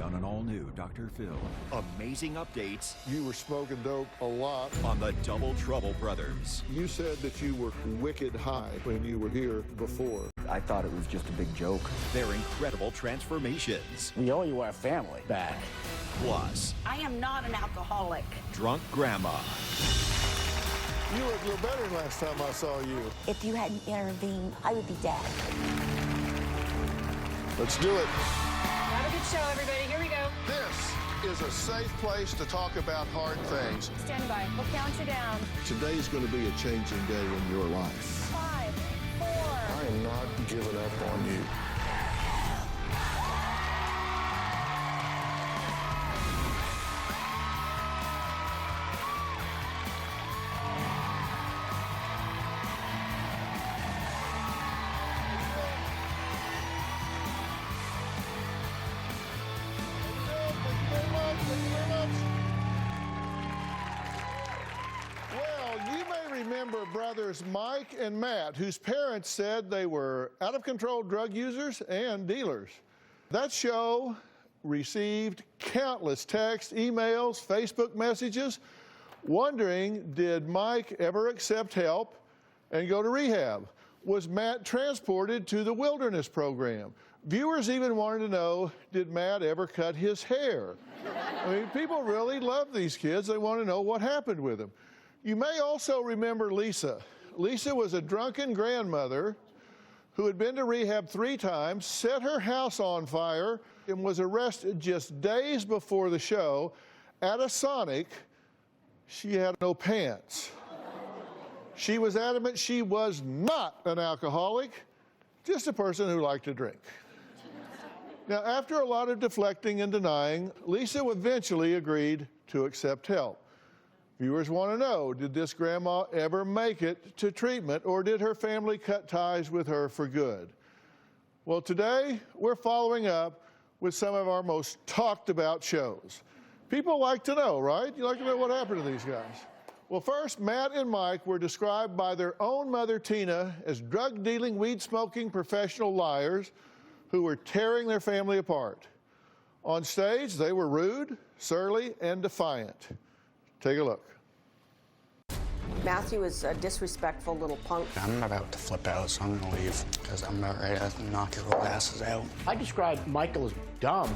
Monday on an all-new Dr. Phil. Amazing updates. You were smoking dope a lot. On the Double Trouble Brothers. You said that you were wicked high when you were here before. I thought it was just a big joke. Their incredible transformations. We owe you our family back. Plus, I am not an alcoholic. Drunk Grandma. You look a little better than last time I saw you. If you hadn't intervened, I would be dead. Let's do it. Have a good show, everybody. Here we go. This is a safe place to talk about hard things. Stand by. We'll count you down. Today's going to be a changing day in your life. 5, 4. I am not giving up on you. Well, you may remember brothers Mike and Matt, whose parents said they were out-of-control drug users and dealers. That show received countless texts, emails, Facebook messages, wondering, did Mike ever accept help and go to rehab? Was Matt transported to the wilderness program? Viewers even wanted to know, did Matt ever cut his hair? I mean, people really love these kids. They want to know what happened with them. You may also remember Lisa. Lisa was a drunken grandmother who had been to rehab 3 times, set her house on fire, and was arrested just days before the show at a Sonic. She had no pants. She was adamant she was not an alcoholic, just a person who liked to drink. Now, after a lot of deflecting and denying, Lisa eventually agreed to accept help. Viewers want to know, did this grandma ever make it to treatment, or did her family cut ties with her for good? Well, today, we're following up with some of our most talked about shows. People like to know, right? You like to know what happened to these guys. Well, first, Matt and Mike were described by their own mother, Tina, as drug-dealing, weed-smoking professional liars who were tearing their family apart. On stage, they were rude, surly, and defiant. Take a look. Matthew is a disrespectful little punk. I'm about to flip out, so I'm gonna leave because I'm about ready to knock your little asses out. I described Michael as dumb.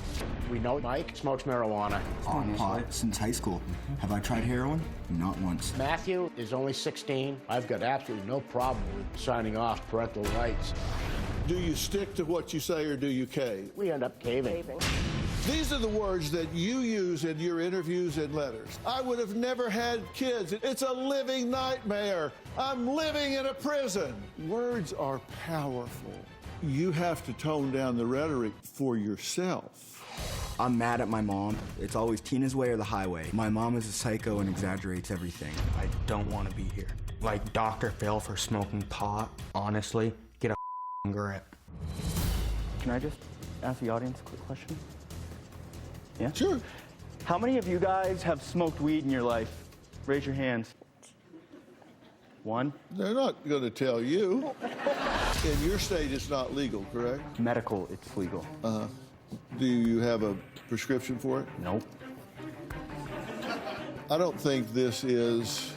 We know Mike smokes marijuana. On pot since high school. Have I tried heroin? Not once. Matthew is only 16. I've got absolutely no problem with signing off parental rights. Do you stick to what you say, or do you cave? We end up caving. These are the words that you use in your interviews and letters. I would have never had kids. It's a living nightmare. I'm living in a prison. Words are powerful. You have to tone down the rhetoric for yourself. I'm mad at my mom. It's always Tina's way or the highway. My mom is a psycho and exaggerates everything. I don't want to be here. Like Dr. Phil for smoking pot. Honestly, get a grip. Can I just ask the audience a quick question? Yeah? Sure. How many of you guys have smoked weed in your life? Raise your hands. 1? They're not going to tell you. In your state, it's not legal, correct? Medical, it's legal. Do you have a prescription for it? Nope. I don't think this is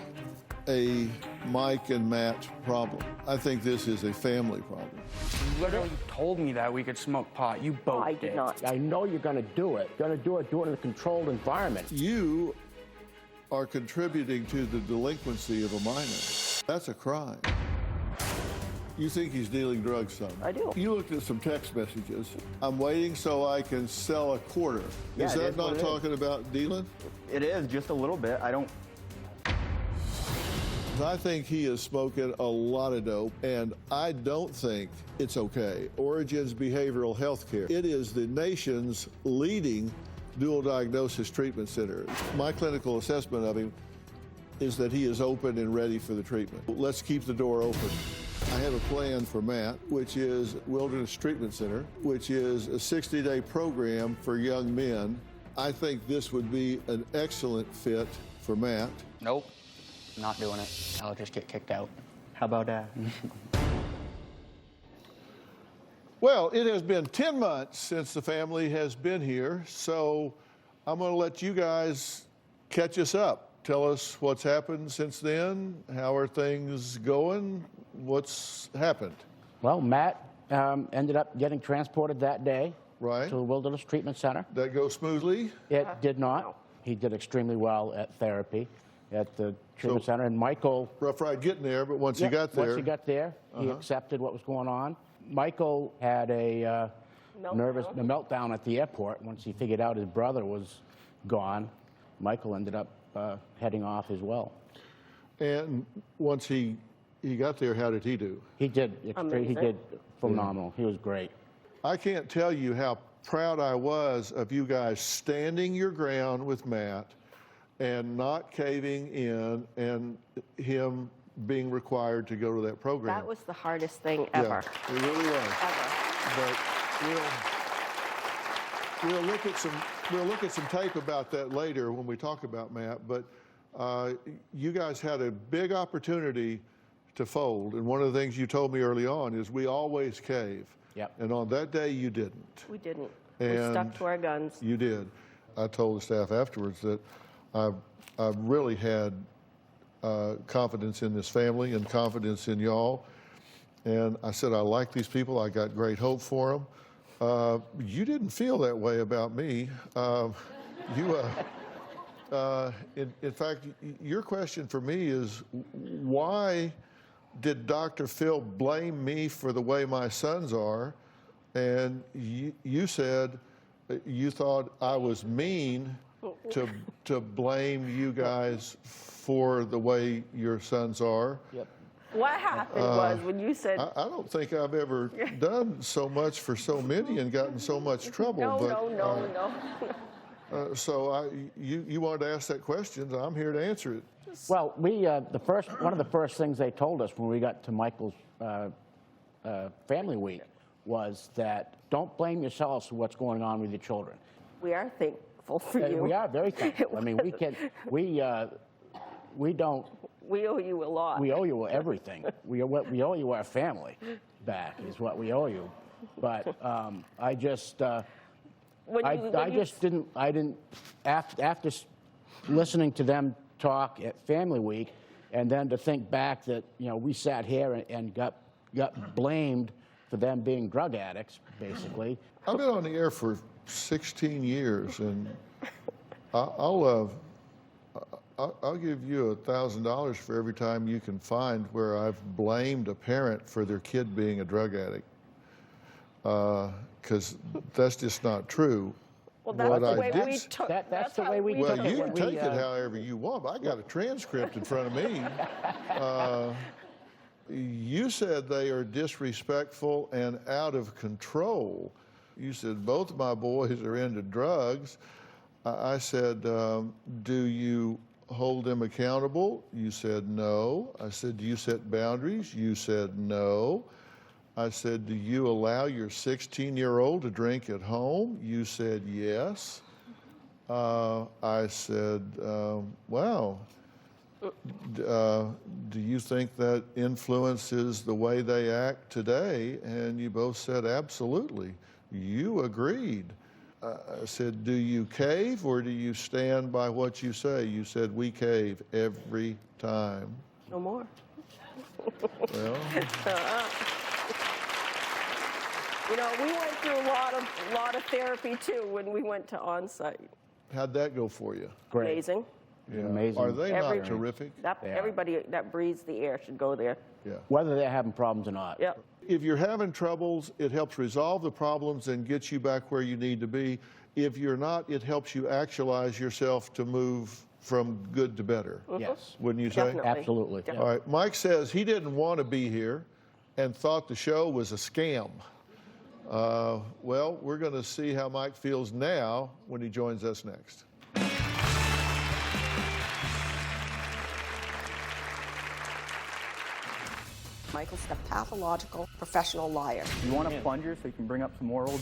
a Mike and Matt problem. I think this is a family problem. You literally told me that we could smoke pot. You both I did not. I know you're going to do it. You're going to do it in a controlled environment. You are contributing to the delinquency of a minor. That's a crime. You think he's dealing drugs, son? I do. You looked at some text messages. I'm waiting so I can sell a quarter. Yeah, Is it that is not what it talking about dealing? It is, just a little bit. I don't... I think he is smoking a lot of dope, and I don't think it's okay. Origin's Behavioral Health Care. It is the nation's leading dual diagnosis treatment center. My clinical assessment of him is that he is open and ready for the treatment. Let's keep the door open. I have a plan for Matt, which is Wilderness Treatment Center, which is a 60-day program for young men. I think this would be an excellent fit for Matt. Nope. Not doing it. I'll just get kicked out. How about that? Well, it has been 10 months since the family has been here, so I'm going to let you guys catch us up. Tell us what's happened since then. How are things going? What's happened? Well, Matt ended up getting transported that day Right. to the Wilderness Treatment Center. That go smoothly? It did not. He did extremely well at therapy at the treatment center. And Michael... Rough ride getting there, but once you got there... Once he got there, he accepted what was going on. Michael had a meltdown at the airport once he figured out his brother was gone. Michael ended up heading off as well. And once he got there, how did he do? He did phenomenal. He was great. I can't tell you how proud I was of you guys standing your ground with Matt and not caving in and him being required to go to that program. That was the hardest thing ever. Yeah, it really was. Ever. But we'll look at some tape about that later when we talk about Matt. But you guys had a big opportunity to fold, and one of the things you told me early on is we always cave. Yep. And on that day you didn't. We didn't. And we stuck to our guns. You did. I told the staff afterwards that I really had confidence in this family and confidence in y'all. And I said, I like these people. I got great hope for them. You didn't feel that way about me. In fact, your question for me is, why did Dr. Phil blame me for the way my sons are? And you said you thought I was mean to blame you guys for the way your sons are. Yep. What happened was when you said... I don't think I've ever done so much for so many and gotten so much trouble. No. So you wanted to ask that question, so I'm here to answer it. Well, one of the first things they told us when we got to Michael's family week was that don't blame yourselves for what's going on with your children. We are thankful for you. We are very thankful. I mean, we don't. We owe you a lot. We owe you everything. We owe you our family back is what we owe you. But I just didn't after listening to them talk at Family Week, and then to think back that we sat here and got blamed for them being drug addicts, basically. I've been on the air for 16 years, and I'll give you $1,000 for every time you can find where I've blamed a parent for their kid being a drug addict, because that's just not true. Well, that's the way we took it. That's the way we took it. Well, you can take it however you want, but I got a transcript in front of me. You said they are disrespectful and out of control. You said both of my boys are into drugs. I said, do you hold them accountable? You said no. I said, do you set boundaries? You said no. I said, do you allow your 16-year-old to drink at home? You said yes. I said, wow. Do you think that influences the way they act today? And you both said absolutely. You agreed. I said, do you cave or do you stand by what you say? You said, we cave every time. No more. Well, we went through a lot of therapy too when we went to on-site. how'd that go for you? Great. Amazing. Yeah. Amazing. Are they not terrific? Everybody that breathes the air should go there. Yeah. Whether they're having problems or not. Yep. If you're having troubles, it helps resolve the problems and get you back where you need to be. If you're not, it helps you actualize yourself to move from good to better. Yes. Wouldn't you say? Definitely. Absolutely. Definitely. All right. Mike says he didn't want to be here and thought the show was a scam. Well, we're going to see how Mike feels now when he joins us next. Michael's a pathological professional liar. You want a plunger so you can bring up some more old?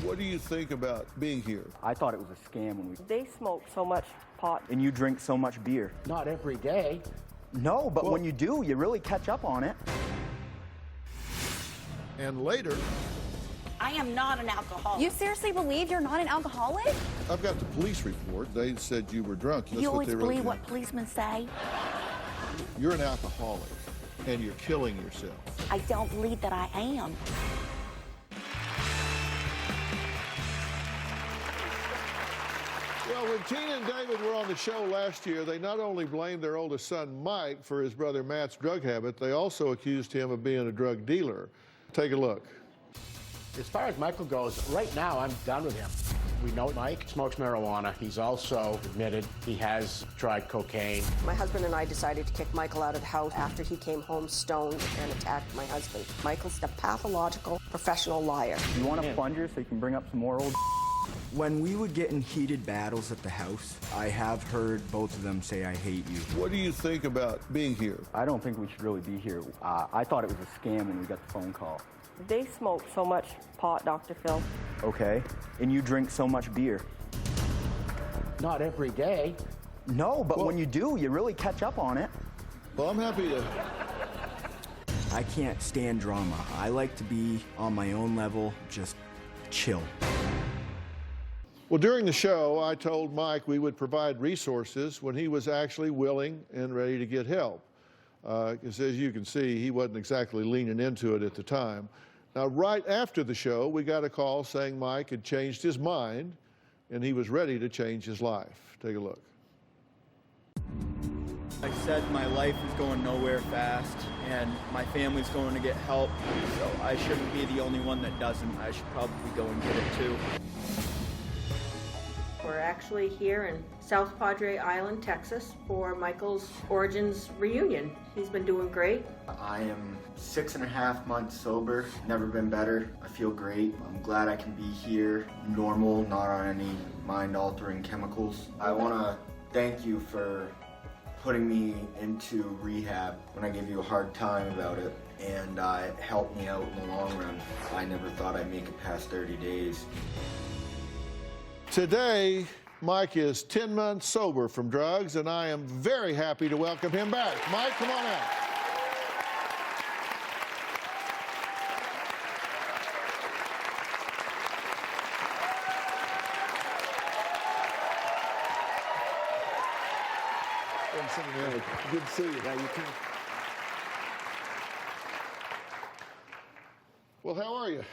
What do you think about being here? I thought it was a scam when we. They smoke so much pot. And you drink so much beer. Not every day. No, but when you do, you really catch up on it. And later, I am not an alcoholic. You seriously believe you're not an alcoholic? I've got the police report. They said you were drunk. That's You what always they wrote believe down. what policemen say. You're an alcoholic, and you're killing yourself. I don't believe that I am. Well, when Tina and David were on the show last year, they not only blamed their oldest son, Mike, for his brother Matt's drug habit, they also accused him of being a drug dealer. Take a look. As far as Michael goes, right now I'm done with him. We know Mike smokes marijuana. He's also admitted he has tried cocaine. My husband and I decided to kick Michael out of the house after he came home stoned and attacked my husband. Michael's a pathological professional liar. You want a plunger so you can bring up some more old? When we would get in heated battles at the house, I have heard both of them say, "I hate you." What do you think about being here? I don't think we should really be here. I thought it was a scam when we got the phone call. They smoke so much pot, Dr. Phil. Okay, and you drink so much beer. Not every day. No, but when you do, you really catch up on it. Well, I'm happy to... I can't stand drama. I like to be on my own level, just chill. Well, during the show, I told Mike we would provide resources when he was actually willing and ready to get help. Because as you can see, he wasn't exactly leaning into it at the time. Now, right after the show, we got a call saying Mike had changed his mind and he was ready to change his life. Take a look. I said my life is going nowhere fast and my family's going to get help, so I shouldn't be the only one that doesn't. I should probably go and get it too. We're actually here in South Padre Island, Texas, for Michael's Origins reunion. He's been doing great. I am 6.5 months sober, never been better. I feel great. I'm glad I can be here, normal, not on any mind-altering chemicals. I want to thank you for putting me into rehab when I gave you a hard time about it, and it helped me out in the long run. I never thought I'd make it past 30 days. Today, Mike is 10 months sober from drugs, and I am very happy to welcome him back. Mike, come on out. Good to see you. Yeah, you can. Well, how are you?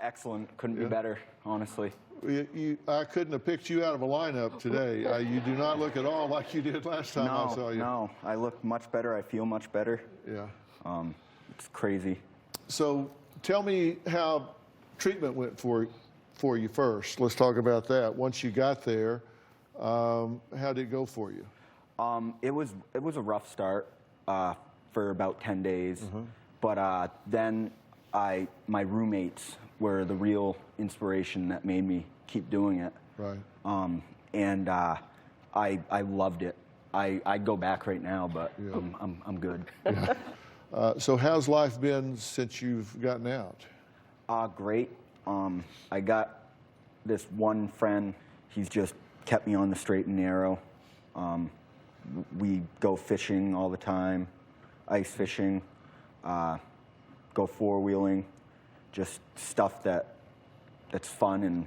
Excellent. Couldn't be better, honestly. I couldn't have picked you out of a lineup today. You do not look at all like you did last time I saw you. No, I look much better. I feel much better. Yeah. It's crazy. So tell me how treatment went for you first. Let's talk about that. Once you got there, how did it go for you? It was a rough start for about 10 days, but then my roommates were the real inspiration that made me keep doing it. Right. And I loved it. I'd go back right now, but Yeah. I'm good. Yeah. So how's life been since you've gotten out? Great. I got this one friend. He's just kept me on the straight and narrow. We go fishing all the time, ice fishing, go four-wheeling, just stuff that's fun and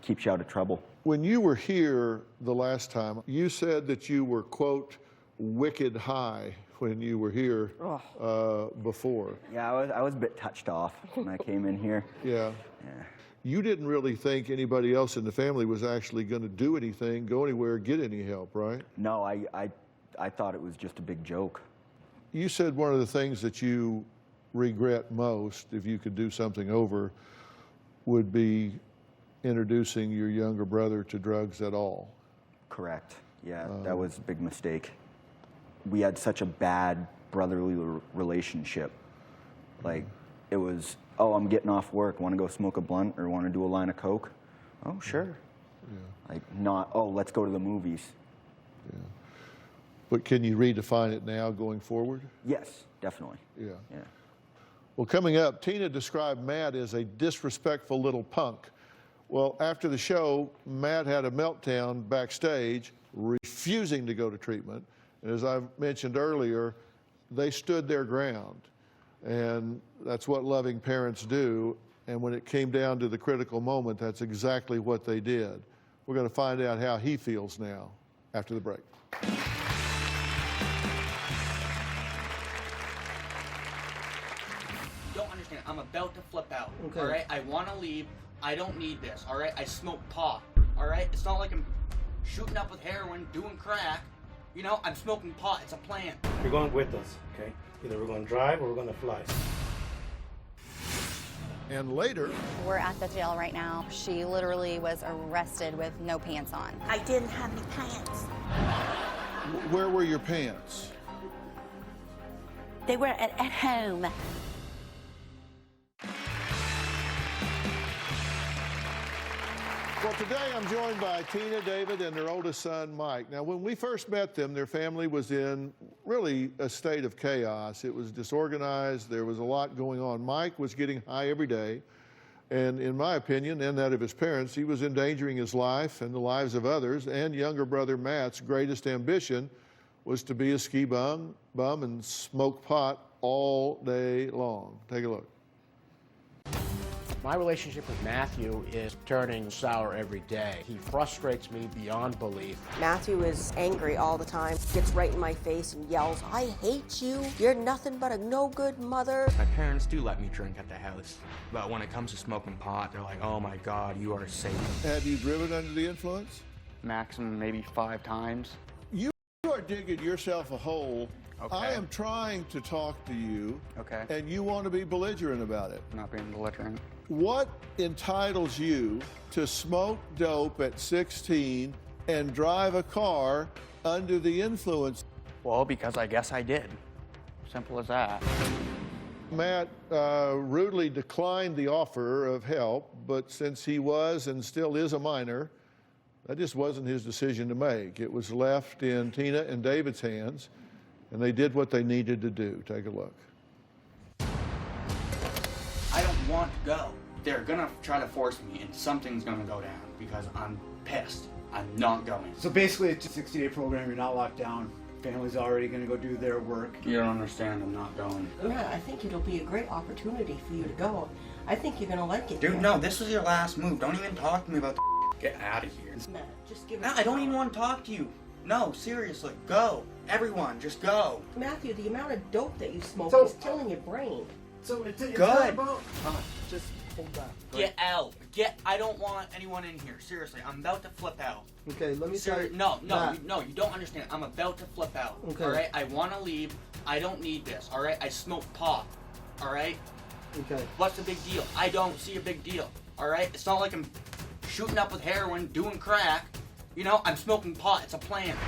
keeps you out of trouble. When you were here the last time, you said that you were, quote, wicked high when you were here before. Yeah, I was a bit touched off when I came in here. Yeah. Yeah. You didn't really think anybody else in the family was actually going to do anything, go anywhere, get any help, right? No, I thought it was just a big joke. You said one of the things that you regret most, if you could do something over, would be introducing your younger brother to drugs at all. Correct. Yeah, that was a big mistake. We had such a bad brotherly relationship. Like, it was, oh, I'm getting off work, want to go smoke a blunt or want to do a line of coke? Oh, sure. Yeah. Like, not, oh, let's go to the movies. Yeah. But can you redefine it now going forward? Yes, definitely. Yeah. Yeah. Well, coming up, Tina described Matt as a disrespectful little punk. Well, after the show, Matt had a meltdown backstage, refusing to go to treatment. And as I mentioned earlier, they stood their ground. And that's what loving parents do. And when it came down to the critical moment, that's exactly what they did. We're going to find out how he feels now after the break. Don't understand. I'm about to flip out. Okay. All right. I want to leave. I don't need this. All right. I smoke pot. All right. It's not like I'm shooting up with heroin, doing crack. You know, I'm smoking pot. It's a plant. You're going with us, okay? Either we're going to drive or we're going to fly. And later, We're at the jail right now. She literally was arrested with no pants on. I didn't have any pants. where were your pants? They were at home. Well, today I'm joined by Tina, David, and their oldest son, Mike. Now, when we first met them, their family was in really a state of chaos. It was disorganized. There was a lot going on. Mike was getting high every day. And in my opinion, and that of his parents, he was endangering his life and the lives of others. And younger brother Matt's greatest ambition was to be a ski bum and smoke pot all day long. Take a look. My relationship with Matthew is turning sour every day. He frustrates me beyond belief. Matthew is angry all the time, gets right in my face and yells, "I hate you. You're nothing but a no-good mother." My parents do let me drink at the house, but when it comes to smoking pot, they're like, "Oh my God, you are safe." Have you driven under the influence? Maximum maybe 5 times. You are digging yourself a hole. Okay. I am trying to talk to you. Okay. And you want to be belligerent about it. I'm not being belligerent. What entitles you to smoke dope at 16 and drive a car under the influence? Well, because I guess I did. Simple as that. Matt rudely declined the offer of help, but since he was and still is a minor, that just wasn't his decision to make. It was left in Tina and David's hands, and they did what they needed to do. Take a look. I don't want to go. They're gonna try to force me, and something's gonna go down because I'm pissed. I'm not going. So basically, it's a 60-day program. You're not locked down. Family's already going to go do their work. You don't understand. I'm not going. Matt, I think it'll be a great opportunity for you to go. I think you're gonna like it. Dude, no, this was your last move. Don't even talk to me about the Get out of here. Matt, just give it. No, I don't even want to talk to you. No, seriously, go. Everyone, just go. Matthew, the amount of dope that you smoke So- is killing your brain. So it's Good. not about... just hold back. Get out. I don't want anyone in here. Seriously, I'm about to flip out. Okay, let me tell you... No, Matt. you don't understand. I'm about to flip out. Okay. All right? I want to leave. I don't need this. All right? I smoke pot. All right? Okay. What's the big deal? I don't see a big deal. All right? It's not like I'm shooting up with heroin, doing crack. You know, I'm smoking pot. It's a plant.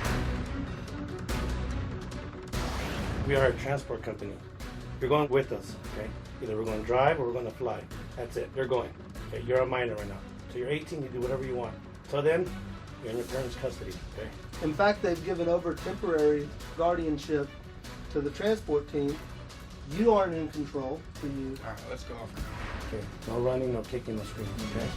We are a transport company. You're going with us, okay? Either we're going to drive or we're going to fly. That's it. You're going. Okay, you're a minor right now. So you're 18, you do whatever you want. So then, you're in your parents' custody, okay? In fact, they've given over temporary guardianship to the transport team. You aren't in control for you. All right, let's go. Okay, no running, no kicking, no screaming, okay?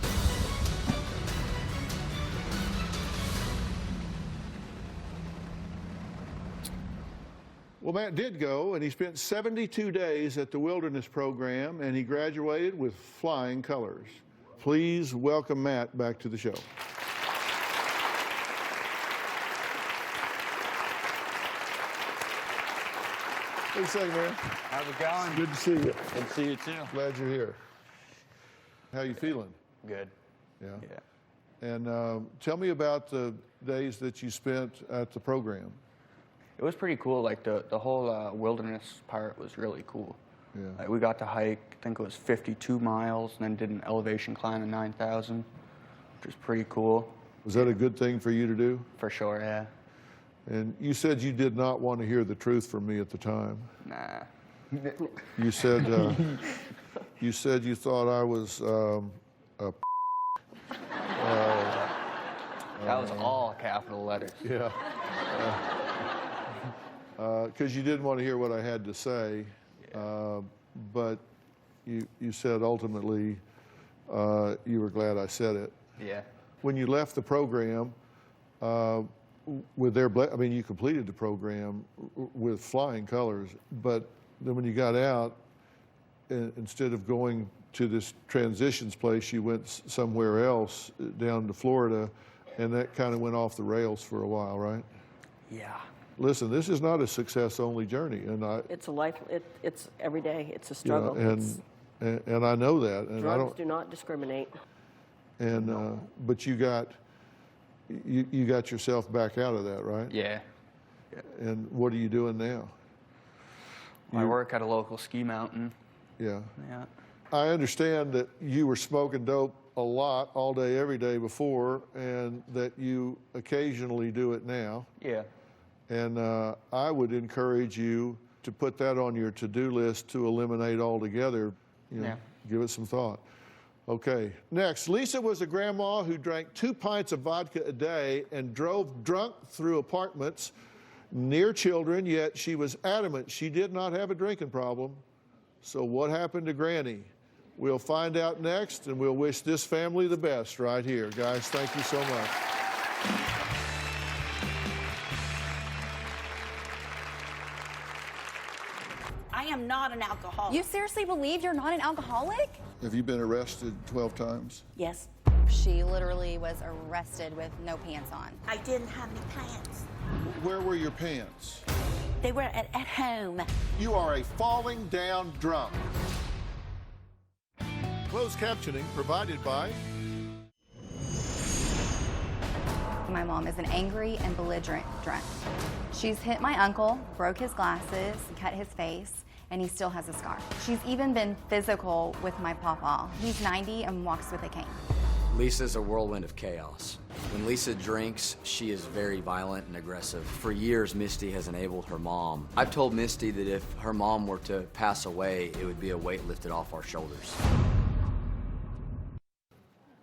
Well, Matt did go, and he spent 72 days at the wilderness program, and he graduated with flying colors. Please welcome Matt back to the show. What do you say, man? How's it going? Good to see you. Good to see you too. Glad you're here. How you feeling? Good. Yeah. Yeah. And tell me about the days that you spent at the program. It was pretty cool. Like the whole wilderness part was really cool. Yeah. Like we got to hike, I think it was 52 miles, and then did an elevation climb of 9,000, which was pretty cool. Was that a good thing for you to do? For sure, yeah. And you said you did not want to hear the truth from me at the time. Nah. You said you thought I was a that was all capital letters. Yeah. Because you didn't want to hear what I had to say, but you said ultimately you were glad I said it. Yeah. When you left the program, with I mean, you completed the program with flying colors, but then when you got out, instead of going to this transitions place. You went somewhere else down to Florida, and that kind of went off the rails for a while, right? Yeah. Listen, this is not a success-only journey, and It's a life. It's every day. It's a struggle. And I know that, and I Drugs don't. do not discriminate. And but you got yourself back out of that, right? Yeah. And what are you doing now? I work at a local ski mountain. Yeah. Yeah. I understand that you were smoking dope a lot, all day, every day before, and that you occasionally do it now. Yeah. And I would encourage you to put that on your to-do list to eliminate altogether. You know, Yeah. give it some thought. Okay, next. Lisa was a grandma who drank 2 pints of vodka a day and drove drunk through apartments near children, yet she was adamant she did not have a drinking problem. So what happened to Granny? We'll find out next, and we'll wish this family the best right here. Guys, thank you so much. I am not an alcoholic. You seriously believe you're not an alcoholic? Have you been arrested 12 times? Yes. She literally was arrested with no pants on. I didn't have any pants. Where were your pants? They were at home. You are a falling down drunk. Closed captioning provided by... My mom is an angry and belligerent drunk. She's hit my uncle, broke his glasses, cut his face, and he still has a scar. She's even been physical with my pawpaw. He's 90 and walks with a cane. Lisa's a whirlwind of chaos. When Lisa drinks, she is very violent and aggressive. For years, Misty has enabled her mom. I've told Misty that if her mom were to pass away, it would be a weight lifted off our shoulders.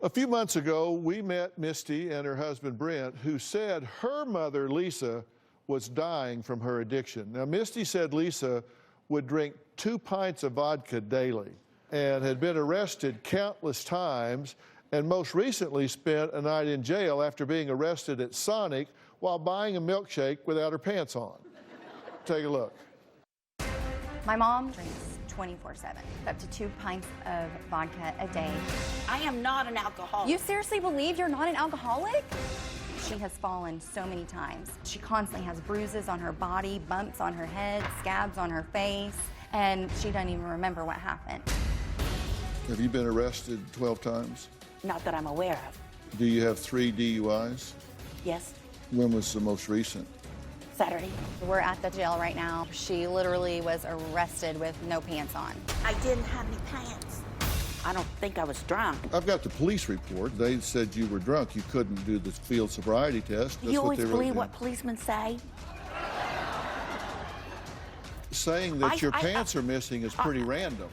A few months ago, we met Misty and her husband Brent, who said her mother, Lisa, was dying from her addiction. Now, Misty said Lisa would drink 2 pints of vodka daily and had been arrested countless times, and most recently spent a night in jail after being arrested at Sonic while buying a milkshake without her pants on. Take a look. My mom drinks 24/7, up to 2 pints of vodka a day. I am not an alcoholic. You seriously believe you're not an alcoholic? She has fallen so many times. She constantly has bruises on her body, bumps on her head, scabs on her face, and she doesn't even remember what happened. Have you been arrested 12 times? Not that I'm aware of. Do you have 3 DUIs? Yes. When was the most recent? Saturday. We're at the jail right now. She literally was arrested with no pants on. I didn't have any pants. I don't think I was drunk. I've got the police report. They said you were drunk. You couldn't do the field sobriety test. You always believe what policemen say? Saying that your pants are missing is pretty random.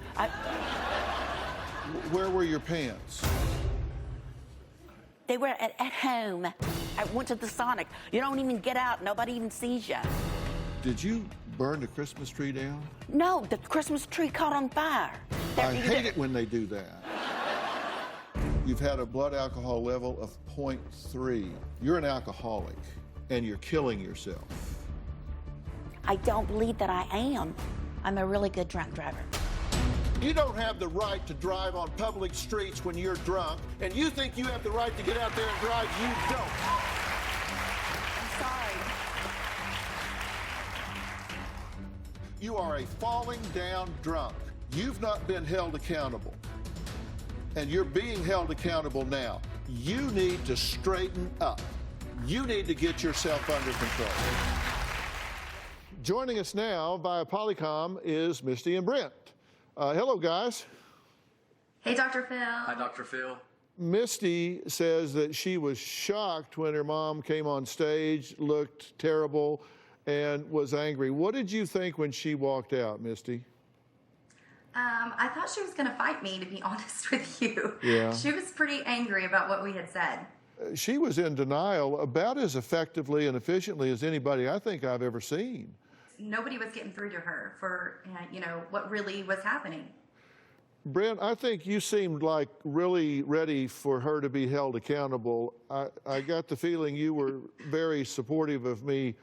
Where were your pants? They were at home. I went to the Sonic. You don't even get out. Nobody even sees you. Did you burn the Christmas tree down? No, the Christmas tree caught on fire. I hate it when they do that. You've had a blood alcohol level of 0.3. You're an alcoholic, and you're killing yourself. I don't believe that I am. I'm a really good drunk driver. You don't have the right to drive on public streets when you're drunk, and you think you have the right to get out there and drive. You don't. I'm sorry. You are a falling down drunk. You've not been held accountable, and you're being held accountable now. You need to straighten up. You need to get yourself under control. Joining us now via Polycom is Misty and Brent. Hello, guys. Hey, Dr. Phil. Hi, Dr. Phil. Misty says that she was shocked when her mom came on stage, looked terrible, and was angry. What did you think when she walked out, Misty? I thought she was going to fight me, to be honest with you. Yeah. She was pretty angry about what we had said. She was in denial about as effectively and efficiently as anybody I think I've ever seen. Nobody was getting through to her for, what really was happening. Brent, I think you seemed like really ready for her to be held accountable. I got the feeling you were very supportive of me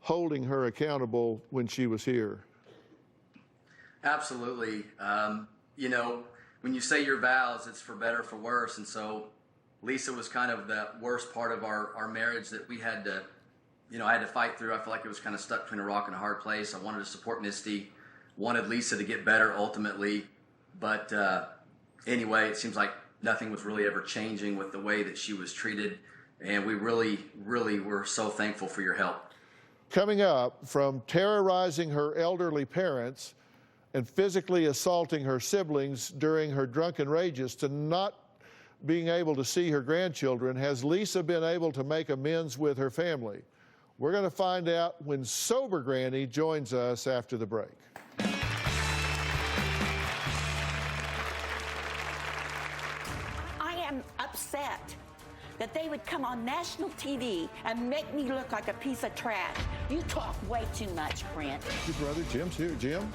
holding her accountable when she was here. Absolutely. when you say your vows, it's for better or for worse. And so Lisa was kind of the worst part of our marriage that we had to, I had to fight through. I felt like it was kind of stuck between a rock and a hard place. I wanted to support Misty, wanted Lisa to get better ultimately. But anyway, it seems like nothing was really ever changing with the way that she was treated. And we really, really were so thankful for your help. Coming up, from terrorizing her elderly parents and physically assaulting her siblings during her drunken rages to not being able to see her grandchildren, has Lisa been able to make amends with her family? We're going to find out when Sober Granny joins us after the break. I am upset that they would come on national TV and make me look like a piece of trash. You talk way too much, Brent. Your brother Jim's here. Jim?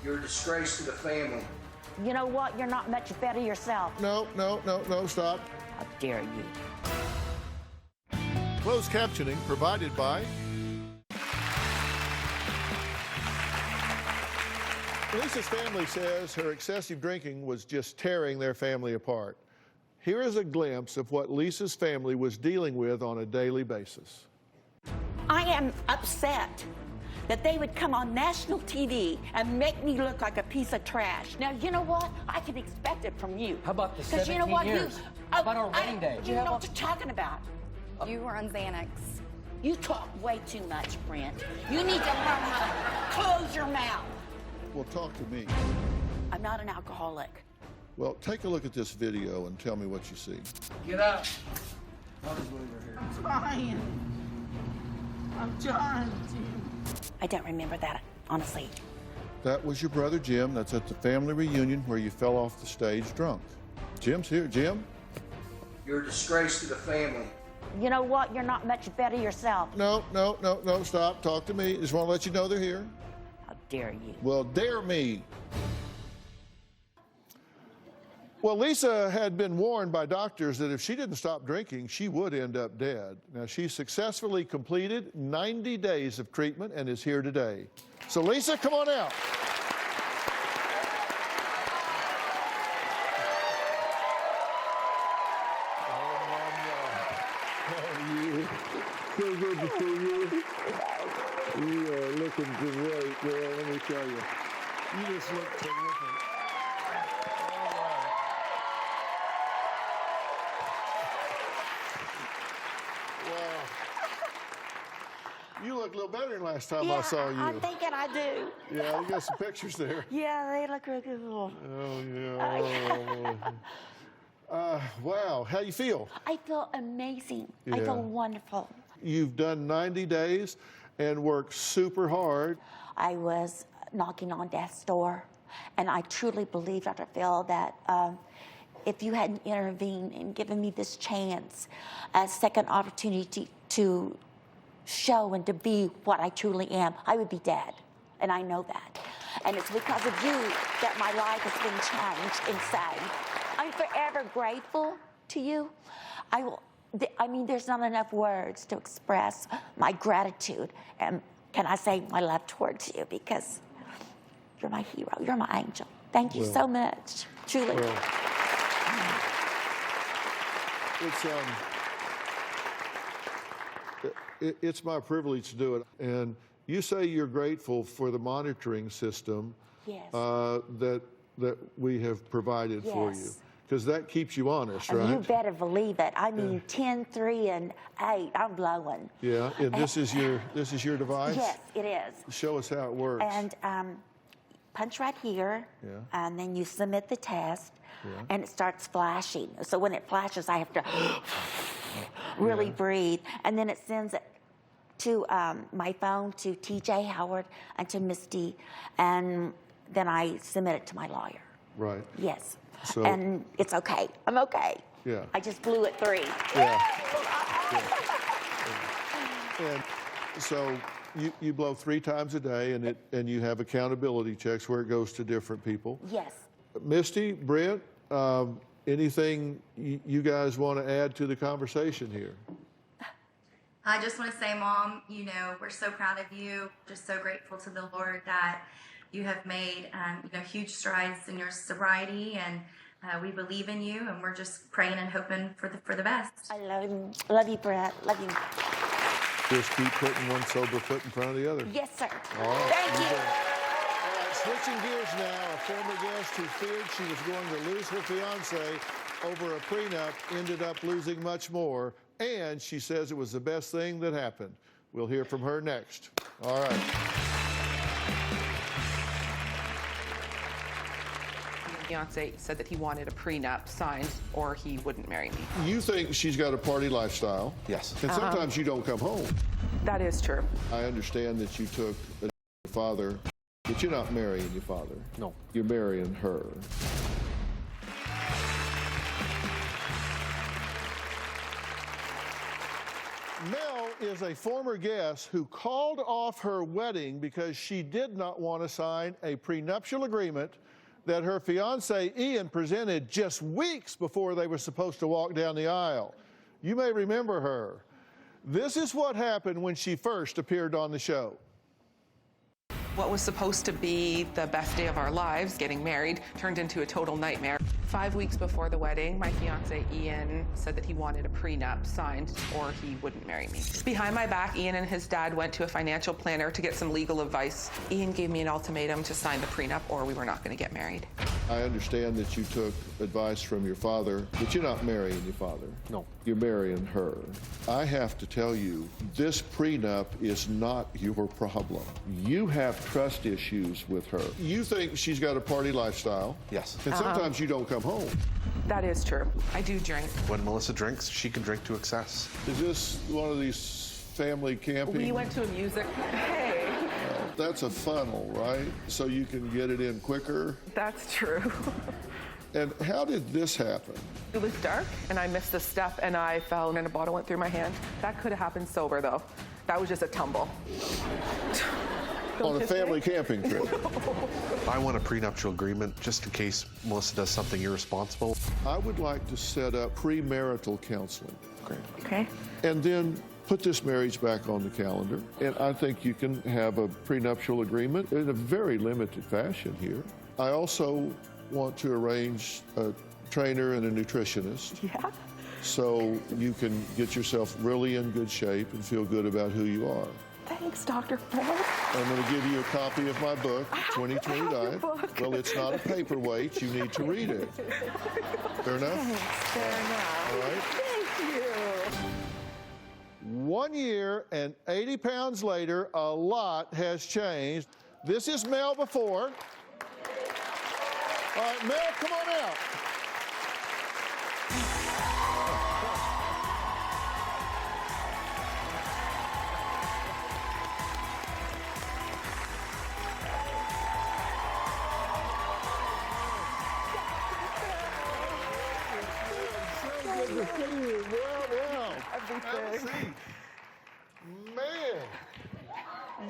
You're a disgrace to the family. You know what? You're not much better yourself. No, stop. How dare you? Closed captioning provided by Lisa's family says her excessive drinking was just tearing their family apart. Here is a glimpse of what Lisa's family was dealing with on a daily basis. I am upset that they would come on national TV and make me look like a piece of trash. Now, you know what? I can expect it from you. How about the 'Cause 17 you know what? years? How about our wedding day? You know what you're talking about. You were on Xanax. You talk way too much, Brent. You need to learn how to close your mouth. Well, talk to me. I'm not an alcoholic. Well, take a look at this video and tell me what you see. Get up. I'm trying. I'm trying to. I don't remember that, honestly. That was your brother Jim. That's at the family reunion where you fell off the stage drunk. Jim's here. Jim? You're a disgrace to the family. You know what? You're not much better yourself. No, stop. Talk to me. Just want to let you know they're here. How dare you? Well, dare me. Well, Lisa had been warned by doctors that if she didn't stop drinking, she would end up dead. Now, she successfully completed 90 days of treatment and is here today. So, Lisa, come on out. So good to see you. You are looking great, girl. Let me tell you. You just look terrific. You look a little better than last time I saw you. I'm thinking I do. Yeah, you got some pictures there. Yeah, they look real good. Oh, yeah. Wow, how you feel? I feel amazing. I Yeah. feel wonderful. You've done 90 days and worked super hard. I was knocking on death's door, and I truly believe, Dr. Phil, that if you hadn't intervened and given me this chance, a second opportunity to show and to be what I truly am, I would be dead. And I know that. And it's because of you that my life has been changed and saved. I'm forever grateful to you. I mean, there's not enough words to express my gratitude. And can I say my love towards you, because you're my hero, you're my angel. Thank you so much, truly. Well, it's my privilege to do it. And you say you're grateful for the monitoring system that we have provided for you, because that keeps you honest, right? You better believe it. I mean, 10, 3, and 8, I'm blowing. Yeah, and this is your device? Yes, it is. Show us how it works. And punch right here, and then you submit the test, and it starts flashing. So when it flashes, I have to really breathe, and then it sends it to my phone to TJ Howard and to Misty, and then I submit it to my lawyer. Right. Yes. So, and it's okay. I'm okay. Yeah. I just blew it 3. Yeah. And so you blow 3 times a day, and you have accountability checks where it goes to different people. Yes. Misty, Brent, anything you guys want to add to the conversation here? I just want to say, Mom, we're so proud of you. Just so grateful to the Lord that you have made, huge strides in your sobriety, and We believe in you, and we're just praying and hoping for the best. I love him. Love you, Brett. Love you. Just keep putting one sober foot in front of the other. Yes, sir. All right. Thank you. All right, switching gears now. A former guest who feared she was going to lose her fiance over a prenup ended up losing much more, and she says it was the best thing that happened. We'll hear from her next. All right. Fiance said that he wanted a prenup signed or he wouldn't marry me. You think she's got a party lifestyle. Yes. And sometimes you don't come home. That is true. I understand that you took your father, but you're not marrying your father. No. You're marrying her. Mel is a former guest who called off her wedding because she did not want to sign a prenuptial agreement that her fiancé Ian presented just weeks before they were supposed to walk down the aisle. You may remember her. This is what happened when she first appeared on the show. What was supposed to be the best day of our lives, getting married, turned into a total nightmare. 5 weeks before the wedding, my fiance Ian said that he wanted a prenup signed or he wouldn't marry me. Behind my back, Ian and his dad went to a financial planner to get some legal advice. Ian gave me an ultimatum to sign the prenup or we were not going to get married. I understand that you took advice from your father, but you're not marrying your father. No. You're marrying her. I have to tell you, this prenup is not your problem. You have trust issues with her. You think she's got a party lifestyle. Yes. And sometimes you don't come home. That is true. I do drink. When Melissa drinks, she can drink to excess. Is this one of these family camping? We went to a music. Hey. That's a funnel, right? So you can get it in quicker. That's true. And how did this happen? It was dark and I missed a step and I fell and a bottle went through my hand. That could have happened sober though. That was just a tumble. On a family camping trip. I want a prenuptial agreement just in case Melissa does something irresponsible. I would like to set up premarital counseling. Okay. And then put this marriage back on the calendar. And I think you can have a prenuptial agreement in a very limited fashion here. I also want to arrange a trainer and a nutritionist. Yeah. So you can get yourself really in good shape and feel good about who you are. Thanks, Dr. Fred. I'm going to give you a copy of my book, 2020 Diet. Well, it's not a paperweight. You need to read it. Fair enough? Thanks, fair enough. All right. Thank you. 1 year and 80 pounds later, a lot has changed. This is Mel before. All right, Mel, come on out. Everything. Man,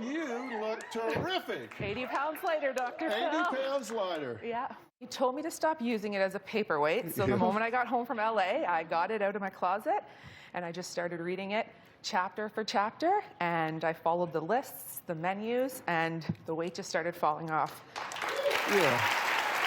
you look terrific. 80 pounds later, Dr. 80 Phil. pounds lighter. Yeah. He told me to stop using it as a paperweight. So the moment I got home from LA, I got it out of my closet and I just started reading it chapter for chapter. And I followed the lists, the menus, and the weight just started falling off. Yeah.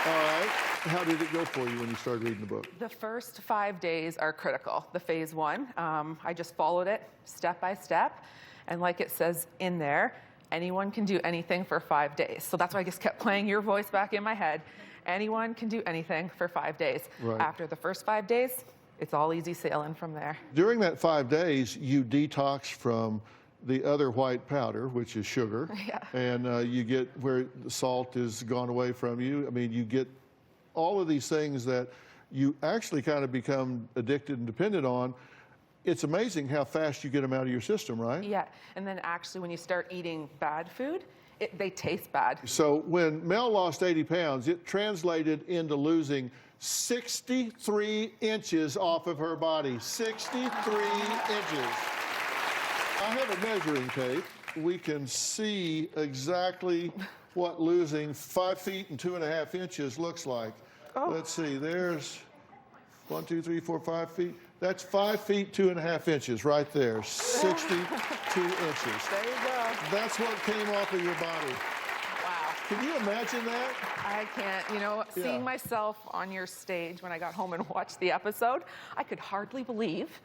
All right. How did it go for you when you started reading the book? The first 5 days are critical. The phase one, I just followed it step by step. And like it says in there, anyone can do anything for 5 days. So that's why I just kept playing your voice back in my head. Anyone can do anything for 5 days. Right. After the first 5 days, it's all easy sailing from there. During that 5 days, you detox from the other white powder, which is sugar. Yeah. And you get where the salt is gone away from you. I mean, you get all of these things that you actually kind of become addicted and dependent on. It's amazing how fast you get them out of your system, right? Yeah, and then actually when you start eating bad food, they taste bad. So when Mel lost 80 pounds, it translated into losing 63 inches off of her body. 63 inches. I have a measuring tape. We can see exactly what losing 5 feet and 2.5 inches looks like. Oh. Let's see, there's 1, 2, 3, 4, 5 feet. That's 5 feet, 2.5 inches right there. 62 inches. There you go. That's what came off of your body. Wow. Can you imagine that? I can't. You know, seeing myself on your stage when I got home and watched the episode, I could hardly believe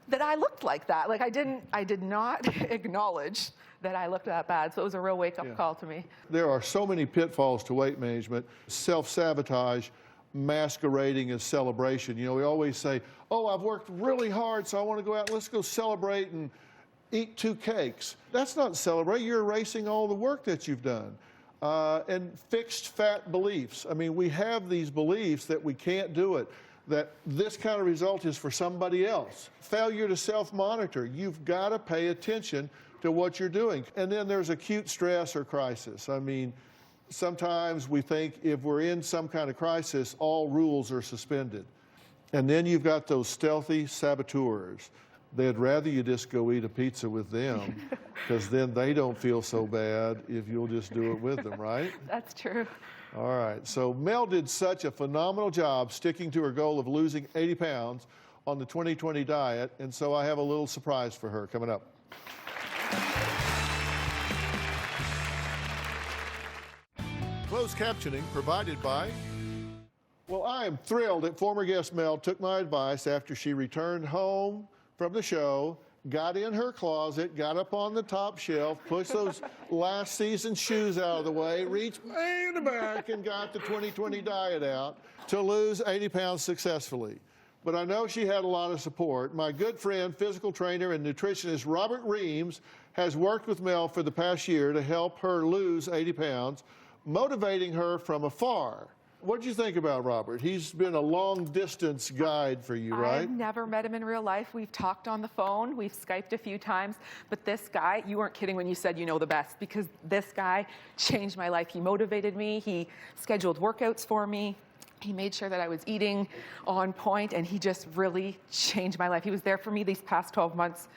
that I looked like that. Like I did not acknowledge that I looked that bad. So it was a real wake-up call to me. There are so many pitfalls to weight management. Self-sabotage masquerading as celebration. You know, we always say, oh, I've worked really hard, so I want to go out, let's go celebrate and eat 2 cakes. That's not celebrate. You're erasing all the work that you've done. And fixed fat beliefs. I mean, we have these beliefs that we can't do it, that this kind of result is for somebody else. Failure to self-monitor. You've got to pay attention to what you're doing. And then there's acute stress or crisis. I mean, sometimes we think if we're in some kind of crisis, all rules are suspended. And then you've got those stealthy saboteurs. They'd rather you just go eat a pizza with them, because then they don't feel so bad if you'll just do it with them, right? That's true. All right. So Mel did such a phenomenal job sticking to her goal of losing 80 pounds on the 2020 diet, and so I have a little surprise for her coming up. Closed captioning provided by... Well, I am thrilled that former guest Mel took my advice after she returned home from the show, got in her closet, got up on the top shelf, pushed those last season shoes out of the way, reached way in the back and got the 2020 diet out to lose 80 pounds successfully. But I know she had a lot of support. My good friend, physical trainer and nutritionist Robert Reams has worked with Mel for the past year to help her lose 80 pounds, motivating her from afar. What did you think about Robert? He's been a long-distance guide for you, right? I've never met him in real life. We've talked on the phone. We've Skyped a few times. But this guy, you weren't kidding when you said you know the best, because this guy changed my life. He motivated me. He scheduled workouts for me. He made sure that I was eating on point, and he just really changed my life. He was there for me these past 12 months,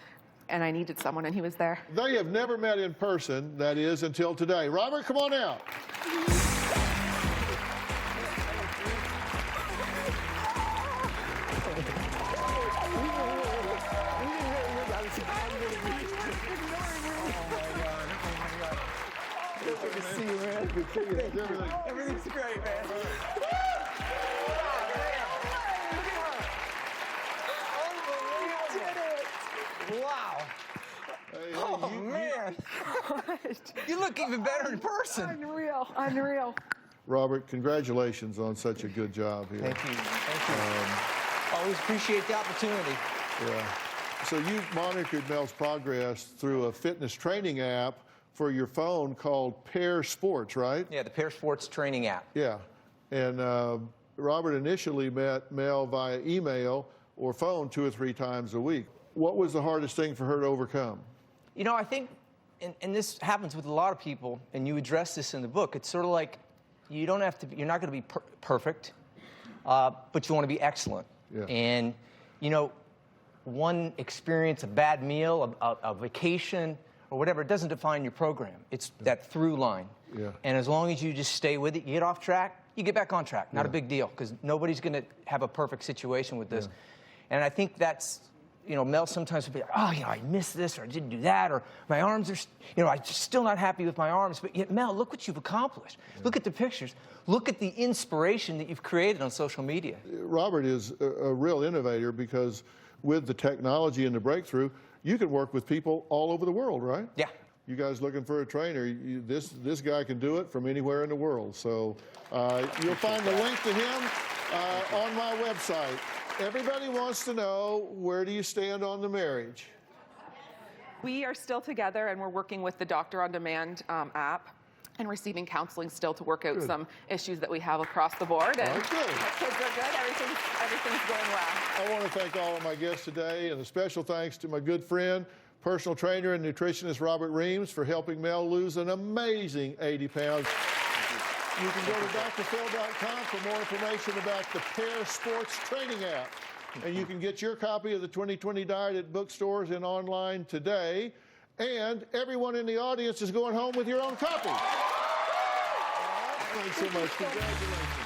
and I needed someone, and he was there. They have never met in person, that is, until today. Robert, come on out. Good to see you, man. Good to see you. Everything's great, man. Wow. Oh, man. You look even better in person. Unreal, unreal. Robert, congratulations on such a good job here. Thank you. Thank you. Always appreciate the opportunity. Yeah. So you've monitored Mel's progress through a fitness training app for your phone called Pair Sports, right? Yeah, the Pair Sports training app. Yeah. And Robert initially met Mel via email or phone 2 or 3 times a week. What was the hardest thing for her to overcome? You know, I think, and this happens with a lot of people, and you address this in the book, it's sort of like you don't have to, you're not going to be perfect, but you want to be excellent. Yeah. And, you know, one experience, a bad meal, a vacation, or whatever, it doesn't define your program. It's that through line. Yeah. And as long as you just stay with it, you get off track, you get back on track. Not a big deal, because nobody's going to have a perfect situation with this. And I think that's, you know, Mel sometimes would be like, oh, you know, I missed this, or I didn't do that, or my arms are, you know, I'm still not happy with my arms. But yet, Mel, look what you've accomplished. Look at the pictures. Look at the inspiration that you've created on social media. Robert is a real innovator, because with the technology and the breakthrough, you can work with people all over the world, right? Yeah. You guys looking for a trainer, this guy can do it from anywhere in the world. So you'll find the link to him on my website. Everybody wants to know, where do you stand on the marriage? We are still together, and we're working with the Doctor on Demand app and receiving counseling still to work out some issues that we have across the board. And All right, good. our kids are good. Everything's going well. I want to thank all of my guests today, and a special thanks to my good friend, personal trainer and nutritionist Robert Reams, for helping Mel lose an amazing 80 pounds. You can go to drphil.com for more information about the Pair Sports training app. And you can get your copy of the 2020 diet at bookstores and online today. And everyone in the audience is going home with your own copy. Thanks so much. Congratulations.